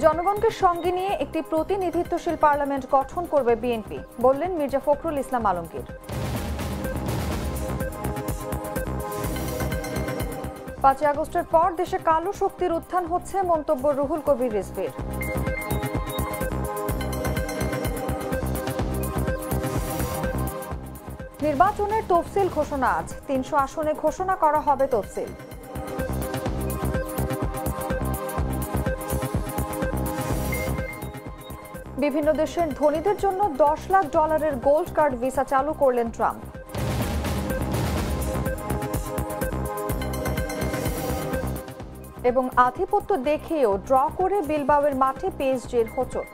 জনগণকে সঙ্গে নিয়ে একটি প্রতিনিধিত্বশীল পার্লামেন্ট গঠন করবে বিএনপি, বললেন মির্জা ফখরুল ইসলাম আলমগীর। ৫ আগস্টের পর দেশে কালো শক্তির উত্থান হচ্ছে, মন্তব্য রুহুল কবির রিজভীর। নির্বাচনের তফসিল ঘোষণা আজ, ৩০০ আসনে ঘোষণা করা হবে তফসিল। বিভিন্ন দেশের ধনীদের জন্য $10 লাখ গোল্ড কার্ড ভিসা চালু করলেন ট্রাম্প। এবং আধিপত্য দেখিয়েও ড্র করে বিলবাওয়ের মাঠে পিএসজির হোঁচট।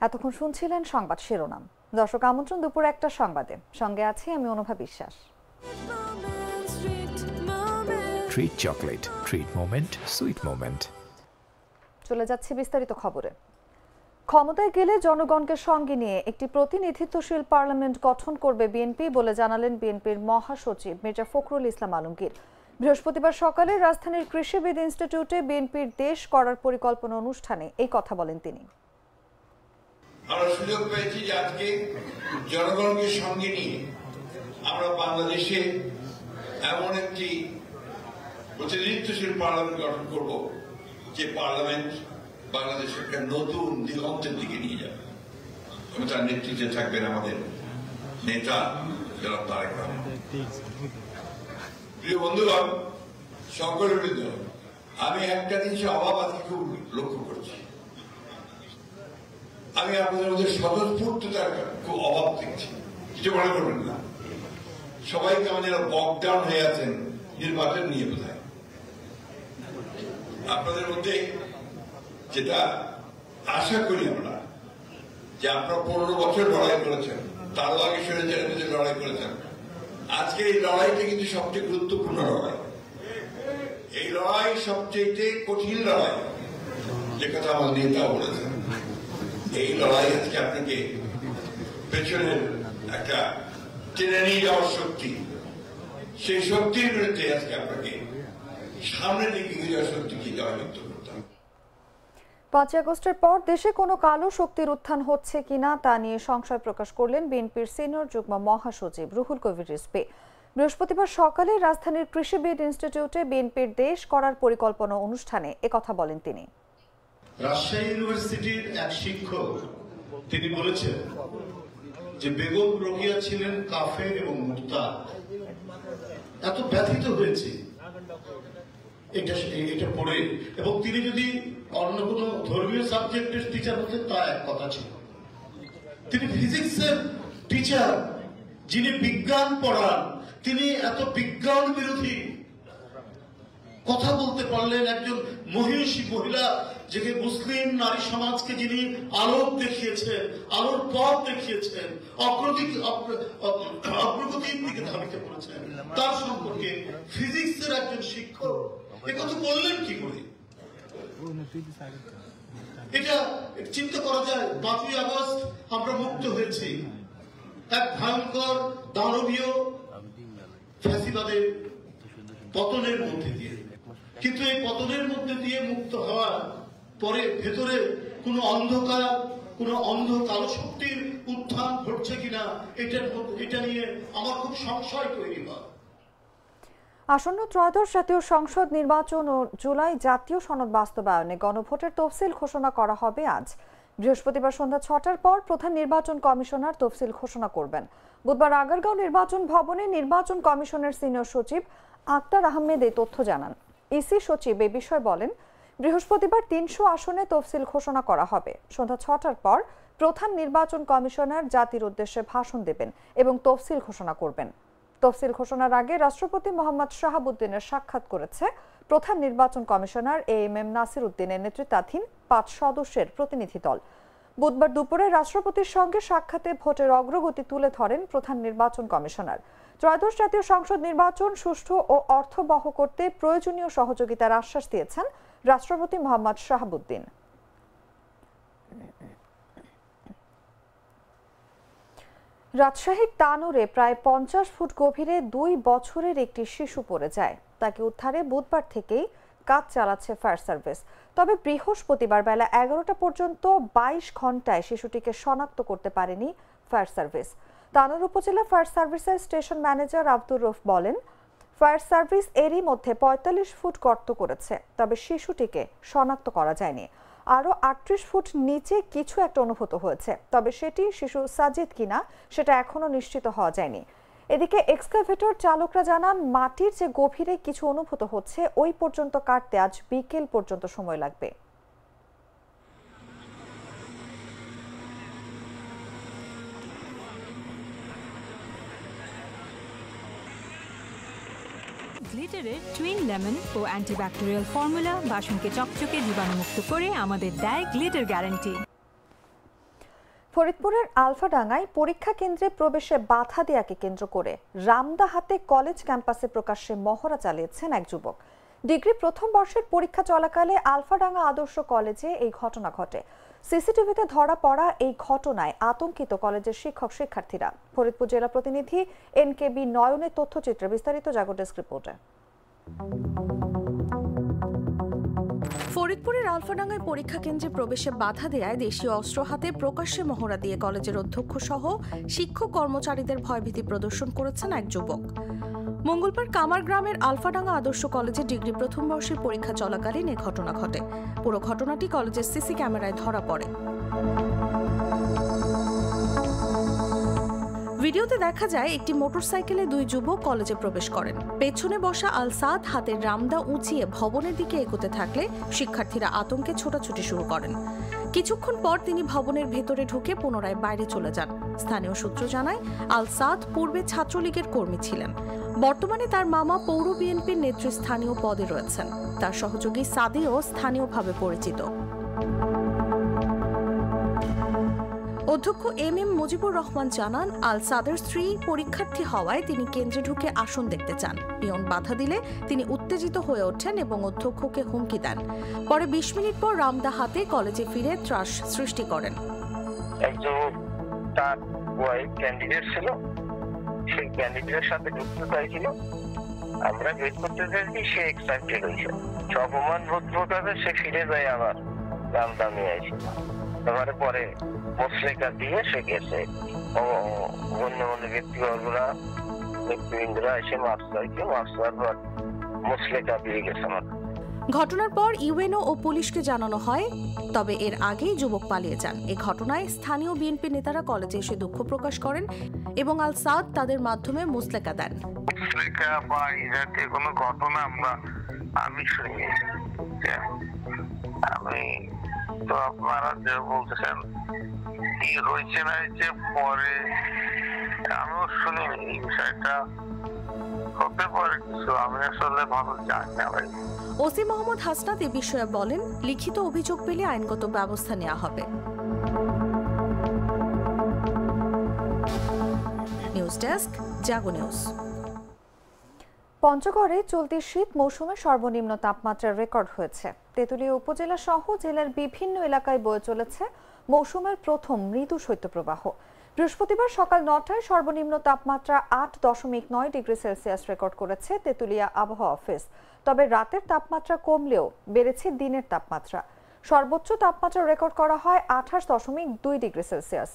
এতক্ষণ শুনছিলেন সংবাদ শিরোনাম। দর্শক, আমন্ত্রণ দুপুর ১টার সংবাদে। সঙ্গে আছি আমি অনুভা বিশ্বাস। Treat chocolate, treat moment, sweet moment. চলে যাচ্ছি বিস্তারিত খবরে। ক্ষমতায় গেলে জনগণকে সঙ্গে নিয়ে একটি প্রতিনিধিত্বশীল পার্লামেন্ট গঠন করবে বিএনপি বলে জানালেন বিএনপির মহাসচিব মির্জা ফখরুল ইসলাম আলমগীর। বৃহস্পতিবার সকালে রাজধানীর কৃষিবিদ ইনস্টিটিউটে বিএনপির দেশ করার পরিকল্পনা অনুষ্ঠানে এই কথা বলেন তিনি। আমরা সুযোগ পেয়েছি যে আজকে জনগণকে সঙ্গে নিয়ে আমরা বাংলাদেশে এমন একটি প্রতিনিধিত্বশীল পার্লামেন্ট গঠন করব, যে পার্লামেন্ট বাংলাদেশের একটা নতুন দিগন্তের দিকে নিয়ে যাবে এবং তার নেতৃত্বে থাকবেন আমাদের নেতা জনাব তারেক রহমান। প্রিয় বন্ধুগণ, সকলের বৃন্দ, আমি একটা জিনিসের অভাব আজকে খুব লক্ষ্য করছি। আমি আপনাদের মধ্যে স্বতঃস্ফূর্ততার খুব অভাব দেখছি। কিছু মনে করবেন না, সবাই কেমন যেন বকডাউন হয়ে আছেন নির্বাচন নিয়ে। বোধহয় আপনাদের মধ্যে যেটা আশা করি আমরা, যে আপনারা 15 বছর লড়াই করেছেন, তারও আগে স্বৈরাচারের লড়াই করেছেন। আজকে এই লড়াইটা কিন্তু সবচেয়ে গুরুত্বপূর্ণ লড়াই। এই লড়াই সবচেয়ে কঠিন লড়াই, যে কথা আমার নেতা বলেছেন। এই লড়াই আজকে আপনাকে পেছনের একটা টেনে নিয়ে যাওয়ার শক্তি, সেই শক্তির বিরুদ্ধে আজকে আপনাকে সামনের দিকে নিয়ে যাওয়ার শক্তিকে জয়যুক্ত করতে হবে। ৫ আগস্টের পর দেশে কোনো কালো শক্তির উত্থান হচ্ছে কিনা তা নিয়ে সংশয় প্রকাশ করলেন বিএনপির সিনিয়র যুগ্ম মহাসচিব রুহুল কবির রিজভী। বৃহস্পতিবার সকালে রাজধানীর কৃষিবিদ ইনস্টিটিউটে বিএনপির দেশ করার পরিকল্পনা অনুষ্ঠানে একথা বলেন তিনি। রাজশাহী ইউনিভার্সিটির এক শিক্ষক তিনি বলেছেন যে বেগম রোকেয়া ছিলেন কাফের এবং মুরতাদ। এত ব্যথিত হয়েছে এটা পড়ে। এবং তিনি যদি অন্য কোনো ধর্মীয় সাবজেক্টের টিচার হতেন তা এক কথা ছিল। তিনি ফিজিক্সের টিচার, যিনি বিজ্ঞান পড়ান, তিনি এত বিজ্ঞান বিরোধী কথা বলতে পারলেন। একজন মহিষী মহিলা, যে মুসলিম নারী সমাজকে যিনি আলোক দেখিয়েছেন, আলোর পথ দেখিয়েছেন, অগ্রগতির দিকে ধাবিত করেছেন, তার সম্পর্কে ফিজিক্সের একজন শিক্ষক একথা বললেন কি করে? এটা চিন্তা করা যায়। ৫ই আগস্ট আমরা মুক্ত হয়েছি এক ভয়ঙ্কর দানবীয় ফ্যাসিবাদের পতনের মধ্যে দিয়ে। কিন্তু এই পতনের মধ্যে দিয়ে মুক্ত হওয়ার পরে ভেতরে কোনো অন্ধকার, কোনো অন্ধ কালো শক্তির উত্থান ঘটছে কিনা এটা নিয়ে আমার খুব সংশয় তৈরি হয়। আসন্ন ত্রয়োদশ জাতীয় সংসদ নির্বাচন ও জুলাই জাতীয় সনদ বাস্তবায়নে গণভোটের তফসিল ঘোষণা করা হবে আজ। বৃহস্পতিবার সন্ধ্যা ৬টার পর প্রধান নির্বাচন কমিশনার তফসিল ঘোষণা করবেন। বুধবার আগারগাঁও নির্বাচন ভবনে নির্বাচন কমিশনের সিনিয়র সচিব আক্তার আহমেদ এই তথ্য জানান। ইসি সচিব এ বিষয়ে বলেন, বৃহস্পতিবার ৩০০ আসনে তফসিল ঘোষণা করা হবে। সন্ধ্যা ৬টার পর প্রধান নির্বাচন কমিশনার জাতির উদ্দেশ্যে ভাষণ দেবেন এবং তফসিল ঘোষণা করবেন। তফসিল ঘোষণার আগে রাষ্ট্রপতি মোহাম্মদ শাহাবুদ্দিনের সাক্ষাৎ করেছে প্রধান নির্বাচন কমিশনার এএমএম নাসির উদ্দিনের নেতৃত্বাধীন ৫ সদস্যের প্রতিনিধি দল। বুধবার দুপুরে রাষ্ট্রপতির সঙ্গে সাক্ষাতে ভোটের অগ্রগতি তুলে ধরেন প্রধান নির্বাচন কমিশনার। ত্রয়োদশ জাতীয় সংসদ নির্বাচন সুষ্ঠু ও অর্থবহ করতে প্রয়োজনীয় সহযোগিতার আশ্বাস দিয়েছেন রাষ্ট্রপতি মোহাম্মদ শাহাবুদ্দিন। রাজশাহীর তানোরে প্রায় 50 ফুট গভীরে 2 বছরের একটি শিশু পড়ে যায়। তাকে উদ্ধারে বুধবার থেকেই কাজ চালাচ্ছে ফায়ার সার্ভিস। তবে বৃহস্পতিবার বেলা 11টা পর্যন্ত 22 ঘন্টায় শিশুটিকে শনাক্ত করতে পারেনি ফায়ার সার্ভিস। তানোর উপজেলা ফায়ার সার্ভিসের স্টেশন ম্যানেজার আব্দুর রউফ বলেন, ফায়ার সার্ভিস এরই মধ্যে 45 ফুট গর্ত করেছে, তবে শিশুটিকে শনাক্ত করা যায়নি। আরও 38 ফুট নিচে কিছু একটা অনুভূত হয়েছে, তবে সেটি শিশু সাজিদ কিনা সেটা এখনো নিশ্চিত হওয়া যায়নি। এদিকে এক্সকাভেটর চালকরা জানান, মাটির যে গভীরে কিছু অনুভূত হচ্ছে ওই পর্যন্ত কাটতে আজ বিকেল পর্যন্ত সময় লাগবে। গ্লিটারের টুইন লেমন ও অ্যান্টিব্যাকটেরিয়াল ফর্মুলা বাসনকে চকচকে জীবাণুমুক্ত করে আমাদের দেয় গ্লিটার গ্যারান্টি। ফরিদপুরের আলফাডাঙ্গায় পরীক্ষা কেন্দ্রে প্রবেশে বাধা দেয়াকে কেন্দ্র করে রামদাহাতে কলেজ ক্যাম্পাসে প্রকাশ্যে মহড়া চালিয়েছেন এক যুবক। ডিগ্রি প্রথম বর্ষের পরীক্ষা চলাকালে আলফাডাঙ্গা আদর্শ কলেজে এই ঘটনা ঘটে। সিসিটিভিতে ধরা পড়া এই ঘটনায় আতঙ্কিত কলেজের শিক্ষক শিক্ষার্থীরা। ফরিদপুর জেলা প্রতিনিধি NKB নয়নের তথ্যচিত্রে বিস্তারিত জাগো ডেস্ক রিপোর্টে। ফরিদপুরের আলফাডাঙ্গায় পরীক্ষা কেন্দ্রে প্রবেশে বাধা দেয়ায় দেশীয় অস্ত্র হাতে প্রকাশ্যে মহড়া দিয়ে কলেজের অধ্যক্ষ সহ শিক্ষক কর্মচারীদের ভয়ভীতি প্রদর্শন করেছেন এক যুবক। মঙ্গলবার কামার গ্রামের আলফাডাঙ্গা আদর্শ কলেজে ডিগ্রি প্রথম বর্ষের পরীক্ষা চলাকালীন এ ঘটনা ঘটে। পুরো ঘটনাটি কলেজের সিসি ক্যামেরায় ধরা পড়ে। ভিডিওতে দেখা যায় একটি মোটরসাইকেলে 2 যুবক কলেজে প্রবেশ করেন। পেছনে বসা আল সাদ হাতের রামদা উঁচিয়ে ভবনের দিকে এগোতে থাকলে শিক্ষার্থীরা আতঙ্কে ছোটাছুটি শুরু করেন। কিছুক্ষণ পর তিনি ভবনের ভেতরে ঢুকে পুনরায় বাইরে চলে যান। স্থানীয় সূত্র জানায়, আল সাদ পূর্বে ছাত্রলীগের কর্মী ছিলেন। বর্তমানে তার মামা পৌর বিএনপির নেতৃস্থানীয় পদে রয়েছেন। তার সহযোগী সাদিও স্থানীয়ভাবে পরিচিত। অধ্যক্ষ MM মুজিবুর রহমান জানান, আল সাদের স্ত্রী পরীক্ষার্থী হওয়ায় তিনি কেন্দ্রে ঢুকে আসন দেখতে চান। পিয়ন বাধা দিলে তিনি উত্তেজিত হয়ে ওঠেন এবং অধ্যক্ষকে হুমকি দেন। পরে 20 মিনিট পর রামদা হাতে কলেজে ফিরে ত্রাস সৃষ্টি করেন। একজন তার ওয়াইফ ক্যান্ডিডেট ছিল, সেই ক্যান্ডিডেটের সাথে ঢুকতে চাইছিল। আমরা ওয়েট করতে চাইছি, সে এক্সাইটেড হয়েছে। অপমান বোধ সে ফিরে যায়, আবার রামদা নিয়ে আসে। এবারে পরে মুসলেকা দিয়ে সে গেছে। অন্য ব্যক্তিবৃন্দরা এসে মার্কস দেওয়ার পর মুসলেকা দিয়ে গেছে। ঘটনার পর ইউএনও ও পুলিশকে জানানো হয়, তবে এর আগেই যুবক পালিয়ে যান। এই ঘটনায় স্থানীয় বিএনপি নেতারা কলেজে এসে দুঃখ প্রকাশ করেন এবং আল সাদ তাদের মাধ্যমে মুসলেকা দেন। মুসলেকা বা এই জাতীয় কোনো ঘটনা আমি শুনি। আমি তো আপনারা যে বলতেছেন কি রয়েছে না, যে পরে আমিও শুনি এই বিষয়টা হতে পারে কিছু, আমি আসলে ভালো জানি না ভাই। ওসি মোহাম্মদ হাসনাত এ বিষয়ে বলেন, লিখিত অভিযোগ পেলে আইনগত ব্যবস্থা নেওয়া হবে। নিউজ ডেস্ক, জাগো নিউজ। পঞ্চগড়ে চলতি শীত মৌসুমে সর্বনিম্ন তাপমাত্রা রেকর্ড হয়েছে। তেঁতুলিয়া উপজেলা সহ জেলার বিভিন্ন এলাকায় বয়ে চলেছে মৌসুমের প্রথম মৃদু শৈত্যপ্রবাহ। বৃহস্পতিবার সকাল 9টায় সর্বনিম্ন তাপমাত্রা 8.9 ডিগ্রি সেলসিয়াস রেকর্ড করেছে তেঁতুলিয়া আবহাওয়া অফিস। তবে রাতের তাপমাত্রা কমলেও বেড়েছে দিনের তাপমাত্রা। সর্বোচ্চ তাপমাত্রা রেকর্ড করা হয় 28.2 ডিগ্রি সেলসিয়াস।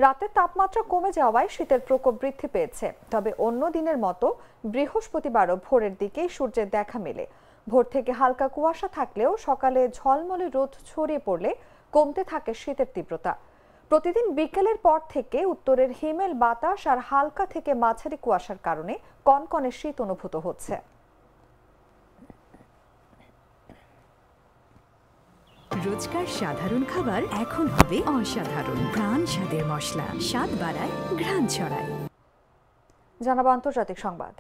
রাতের তাপমাত্রা কমে যাওয়ায় শীতের প্রকোপ বৃদ্ধি পেয়েছে। তবে অন্য দিনের মতো বৃহস্পতিবারও ভোরের দিকেই সূর্যের দেখা মেলে। ভোর থেকে হালকা কুয়াশা থাকলেও সকালে ঝলমলে রোদ ছড়িয়ে পড়লে কমতে থাকে শীতের তীব্রতা। প্রতিদিন বিকেলের পর থেকে উত্তরের হিমেল বাতাস আর হালকা থেকে মাঝারি কুয়াশার কারণে কনকনে শীত অনুভূত হচ্ছে। রোজকার সাধারণ খাবার এখন হবে অসাধারণ। প্রাণ স্বাদের মশলা, স্বাদ বাড়ায়, ঘ্রাণ ছড়ায়। জানাবো আন্তর্জাতিক সংবাদ।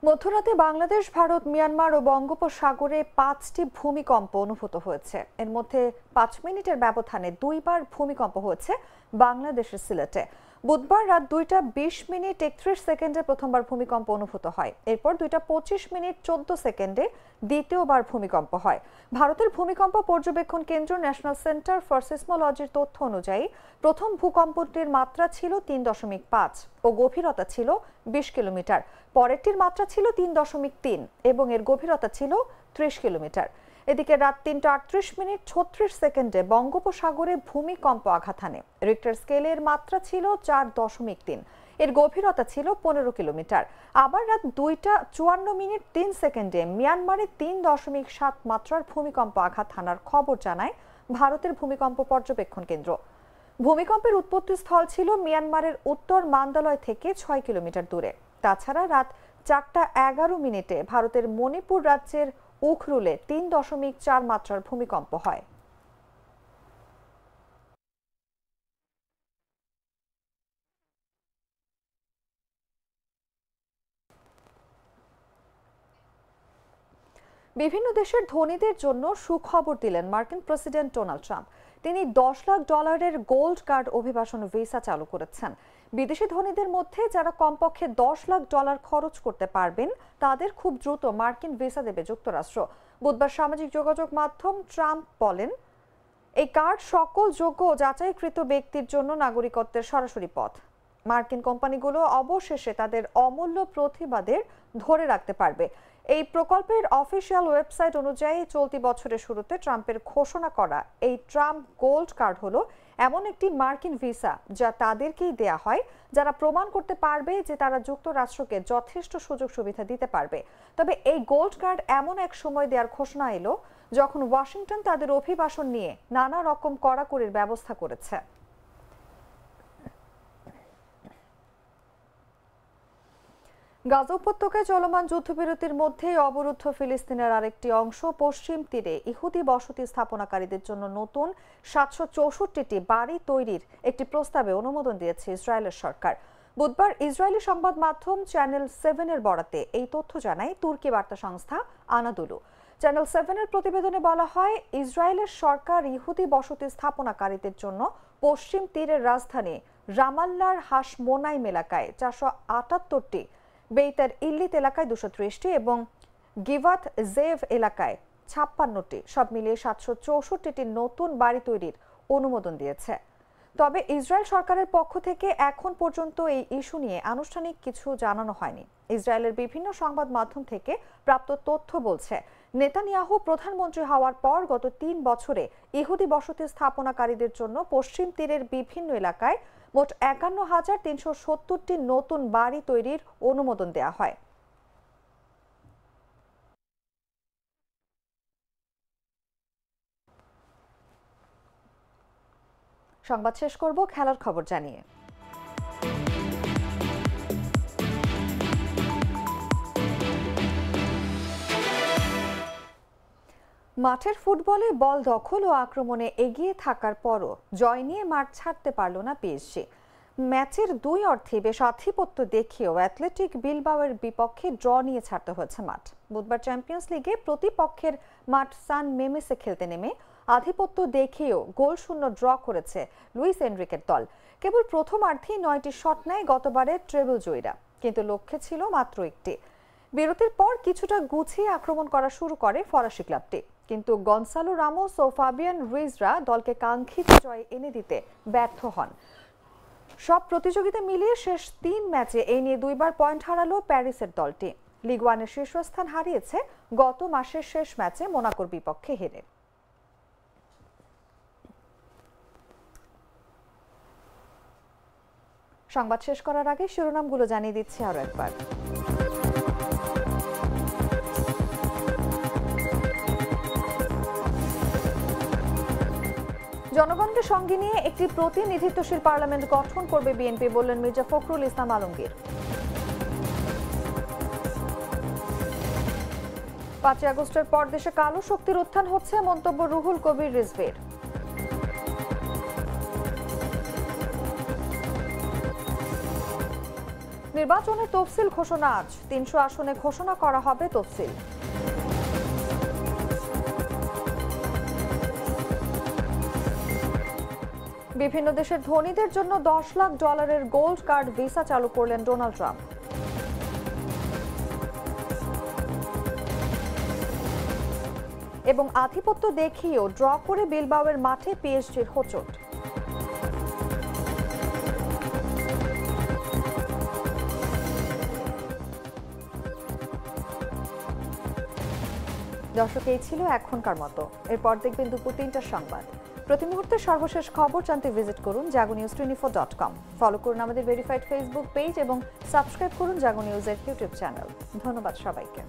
মধ্যরাতে বাংলাদেশ, ভারত, মিয়ানমার ও বঙ্গোপসাগরে 5টি ভূমিকম্প অনুভূত হয়েছে। এর মধ্যে 5 মিনিটের ব্যবধানে 2বার ভূমিকম্প হয়েছে বাংলাদেশের সিলেটে। বুধবার রাত 2:20:31 প্রথমবার ভূমিকম্প অনুভূত হয়। এরপর 2:25:14 দ্বিতীয়বার ভূমিকম্প হয়। ভারতের ভূমিকম্প পর্যবেক্ষণ কেন্দ্র ন্যাশনাল সেন্টার ফর সিসমোলজির তথ্য অনুযায়ী প্রথম ভূকম্পটির মাত্রা ছিল 3.5 ও গভীরতা ছিল 20 কিলোমিটার। পরেরটির মাত্রা ছিল 3.3 এবং এর গভীরতা ছিল 30 কিলোমিটার। এদিকে রাত 3:38:36 বঙ্গোপসাগরে ভূমিকম্প আঘাত হানে। রিক্টার স্কেলের মাত্রা ছিল 4.3, এর গভীরতা ছিল 15 কিলোমিটার। আবার রাত 2:54:03 মিয়ানমারে 3.7 মাত্রার ভূমিকম্প আঘাত হানার খবর জানায় ভারতের ভূমিকম্প পর্যবেক্ষণ কেন্দ্র। ভূমিকম্পের উৎপত্তি স্থল ছিল মিয়ানমারের উত্তর মান্দালয় থেকে 6 কিলোমিটার দূরে। তাছাড়া রাত 4:11 ভারতের মণিপুর রাজ্যের উখরুলে 3.4 মাত্রার ভূমিকম্প হয়। বিভিন্ন দেশের ধনীদের জন্য সুখবর দিলেন মার্কিন প্রেসিডেন্ট ডোনাল্ড ট্রাম্প। তিনি $10 লাখ গোল্ড কার্ড অভিবাসন ভিসা চালু করেছেন। বিদেশি ধনীদের মধ্যে যারা কমপক্ষে $10 লাখ খরচ করতে পারবেন তাদের খুব দ্রুত মার্কিন ভিসা দেবে যুক্তরাষ্ট্র। বুধবার সামাজিক যোগাযোগ মাধ্যম ট্রাম্প বলেন, এই কার্ড সকল যোগ্য ও যাচাইকৃত ব্যক্তির জন্য নাগরিকত্বের সরাসরি পথ। মার্কিন কোম্পানিগুলো অবশেষে তাদের অমূল্য প্রতিবাদের ধরে রাখতে পারবে। এই প্রকল্পের অফিসিয়াল ওয়েবসাইট অনুযায়ী চলতি বছরের শুরুতে ট্রাম্পের ঘোষণা করা এই ট্রাম্প গোল্ড কার্ড হলো এমন একটি মার্কিন ভিসা যা তাদেরকেই দেয়া হয় যারা প্রমাণ করতে পারবে যে তারা যুক্তরাষ্ট্রকে যথেষ্ট সুযোগ সুবিধা দিতে পারবে। তবে এই গোল্ড কার্ড এমন এক সময় দেওয়ার ঘোষণা এলো যখন ওয়াশিংটন তাদের অভিবাসন নিয়ে নানা রকম কড়াকড়ির ব্যবস্থা করেছে। গাজা উপত্যকায় চলমান যুদ্ধবিরতির মধ্যেই অবরুদ্ধ ফিলিস্তিনের আরেকটি অংশ পশ্চিম তীরে ইহুদি বসতি স্থাপনাকারীদের জন্য নতুন 764টি বাড়ি তৈরির একটি প্রস্তাবে অনুমোদন দিয়েছে ইসরায়েলের সরকার। বুধবার ইসরায়েলি সংবাদ মাধ্যম চ্যানেল 7-এর বরাতে এই তথ্য জানায় তুর্কি বার্তা সংস্থা আনাদুলু। চ্যানেল 7-এর প্রতিবেদনে বলা হয়, ইসরায়েলের সরকার ইহুদি বসতি স্থাপনাকারীদের জন্য পশ্চিম তীরের রাজধানী রামাল্লার হাশমোনাইম এলাকায় 478টি, বেইতার ইল্লিত এলাকায় 230টি এবং গিভাত জেভ এলাকায় 56টি, সব মিলিয়ে 764টি নতুন বাড়ি তৈরির অনুমোদন দিয়েছে। তবে ইসরায়েল সরকারের পক্ষ থেকে এখন পর্যন্ত এই ইস্যু নিয়ে আনুষ্ঠানিক কিছু জানানো হয়নি। ইসরায়েলের বিভিন্ন সংবাদ মাধ্যম থেকে প্রাপ্ত তথ্য বলছে, নেতানিয়াহু প্রধানমন্ত্রী হওয়ার পর গত 3 বছরে ইহুদি বসতি স্থাপনাকারীদের জন্য পশ্চিম তীরের বিভিন্ন এলাকায় মোট 51,370টি নতুন বাড়ি তৈরির অনুমোদন দেওয়া হয়। সংবাদ শেষ করব খেলার খবর জানিয়ে। মাঠের ফুটবলে বল দখল ও আক্রমণে এগিয়ে থাকার পরও জয় নিয়ে মাঠ ছাড়তে পারল না পিএসজি। ম্যাচের 2 অর্ধে বেশ আধিপত্য দেখিয়েও অ্যাথলেটিক বিলবাওয়ের বিপক্ষে ড্র নিয়ে ছাড়তে হয়েছে মাঠ। বুধবার চ্যাম্পিয়ন্স লিগে প্রতিপক্ষের মাঠ সান মেমেসে খেলতে নেমে আধিপত্য দেখিয়েও গোলশূন্য ড্র করেছে লুইস এনরিকের দল। কেবল প্রথমার্ধেই 9টি শট নেয় গতবারের ট্রেবল জয়ীরা, কিন্তু লক্ষ্যে ছিল মাত্র একটি। বিরতির পর কিছুটা গুছিয়ে আক্রমণ করা শুরু করে ফরাসি ক্লাবটি, কিন্তু গনসালো রামোস ও ফাবিয়ান রুইজরা দলকে কাঙ্ক্ষিত জয় এনে দিতে ব্যর্থ হন। সব প্রতিযোগিতা মিলিয়ে শেষ 3 ম্যাচে এই নিয়ে 2বার পয়েন্ট হারালো প্যারিসের দলটি। লিগ 1-এর শীর্ষস্থান হারিয়েছে গত মাসের শেষ ম্যাচে মোনাকোর বিপক্ষে হেরে। সংবাদ শেষ করার আগে শিরোনামগুলো জানিয়ে দিচ্ছি আরো একবার। জনগণকে সঙ্গে নিয়ে একটি প্রতিনিধিত্বশীল পার্লামেন্ট গঠন করবে বিএনপি, বললেন মির্জা ফখরুল ইসলাম আলমগীর। 5 আগস্টের পর দেশে কালো শক্তির উত্থান হচ্ছে, মন্তব্য রুহুল কবির রিজভীর। নির্বাচনের তফসিল ঘোষণা আজ, 300 আসনে ঘোষণা করা হবে তফসিল। বিভিন্ন দেশের ধনীদের জন্য $10 লাখ গোল্ড কার্ড ভিসা চালু করলেন ডোনাল্ড ট্রাম্প। এবং আধিপত্য দেখিয়েও ড্র করে বিলবাওয়ের মাঠে পিএসজির হোঁচট। দর্শক, এই ছিল এখনকার মতো। এরপর দেখবেন দুপুর 3টার সংবাদ। প্রতি মুহূর্তের সর্বশেষ খবর জানতে ভিজিট করুন jagonews24.com। ফলো করুন আমাদের ভেরিফাইড ফেসবুক পেজ এবং সাবস্ক্রাইব করুন জাগো নিউজের ইউটিউব চ্যানেল। ধন্যবাদ সবাইকে।